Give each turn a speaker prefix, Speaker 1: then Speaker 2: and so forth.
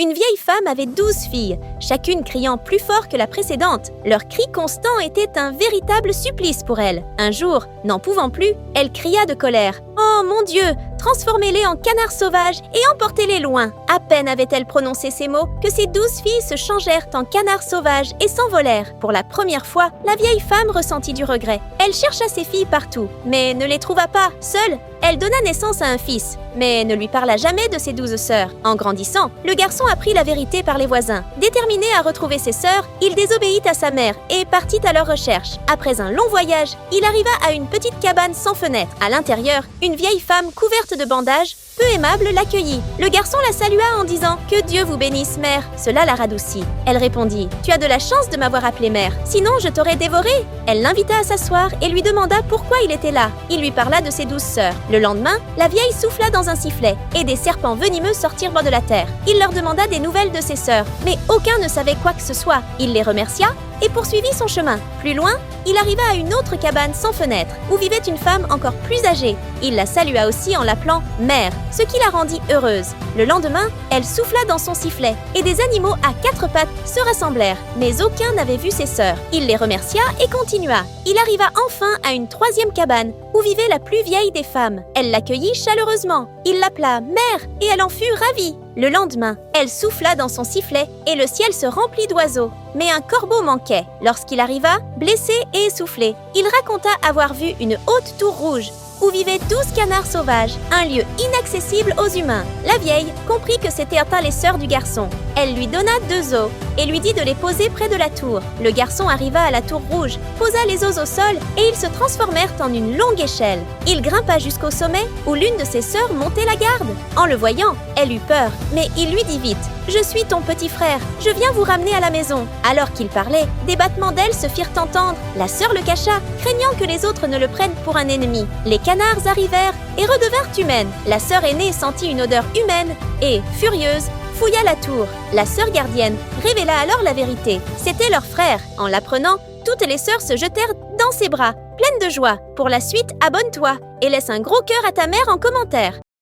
Speaker 1: Une vieille femme avait 12 filles, chacune criant plus fort que la précédente. Leur cri constant était un véritable supplice pour elle. Un jour, n'en pouvant plus, elle cria de colère. « Oh mon Dieu, transformez-les en canards sauvages et emportez-les loin !» À peine avait-elle prononcé ces mots que ses 12 filles se changèrent en canards sauvages et s'envolèrent. Pour la première fois, la vieille femme ressentit du regret. Elle chercha ses filles partout, mais ne les trouva pas. Seule, elle donna naissance à un fils, mais ne lui parla jamais de ses 12 sœurs. En grandissant, le garçon apprit la vérité par les voisins. Déterminé à retrouver ses sœurs, il désobéit à sa mère et partit à leur recherche. Après un long voyage, il arriva à une petite cabane sans fenêtre. À l'intérieur, une vieille femme couverte de bandages, peu aimable, l'accueillit. Le garçon la salua en disant « Que Dieu vous bénisse, mère !» Cela la radoucit. Elle répondit « Tu as de la chance de m'avoir appelée mère, sinon je t'aurais dévorée !» Elle l'invita à s'asseoir et lui demanda pourquoi il était là. Il lui parla de ses 12 sœurs. Le lendemain, la vieille souffla dans un sifflet et des serpents venimeux sortirent de la terre. Il leur demanda des nouvelles de ses sœurs, mais aucun ne savait quoi que ce soit. Il les remercia et poursuivit son chemin. Plus loin, il arriva à une autre cabane sans fenêtre, où vivait une femme encore plus âgée. Il la salua aussi en l'appelant « mère », ce qui la rendit heureuse. Le lendemain, elle souffla dans son sifflet, et des animaux à 4 pattes se rassemblèrent, mais aucun n'avait vu ses sœurs. Il les remercia et continua. Il arriva enfin à une 3e cabane, où vivait la plus vieille des femmes. Elle l'accueillit chaleureusement. Il l'appela « mère » et elle en fut ravie. Le lendemain, elle souffla dans son sifflet et le ciel se remplit d'oiseaux. Mais un corbeau manquait. Lorsqu'il arriva, blessé et essoufflé, il raconta avoir vu une haute tour rouge où vivaient 12 canards sauvages, un lieu inaccessible aux humains. La vieille comprit que c'étaient les sœurs du garçon. Elle lui donna 2 os et lui dit de les poser près de la tour. Le garçon arriva à la tour rouge, posa les os au sol et ils se transformèrent en une longue échelle. Il grimpa jusqu'au sommet où l'une de ses sœurs montait la garde. En le voyant, elle eut peur, mais il lui dit vite « Je suis ton petit frère, je viens vous ramener à la maison. » Alors qu'il parlait, des battements d'ailes se firent entendre. La sœur le cacha, craignant que les autres ne le prennent pour un ennemi. Les canards arrivèrent et redevinrent humaines. La sœur aînée sentit une odeur humaine et, furieuse, fouilla la tour. La sœur gardienne révéla alors la vérité. C'était leur frère. En l'apprenant, toutes les sœurs se jetèrent dans ses bras, pleines de joie. Pour la suite, abonne-toi et laisse un gros cœur à ta mère en commentaire.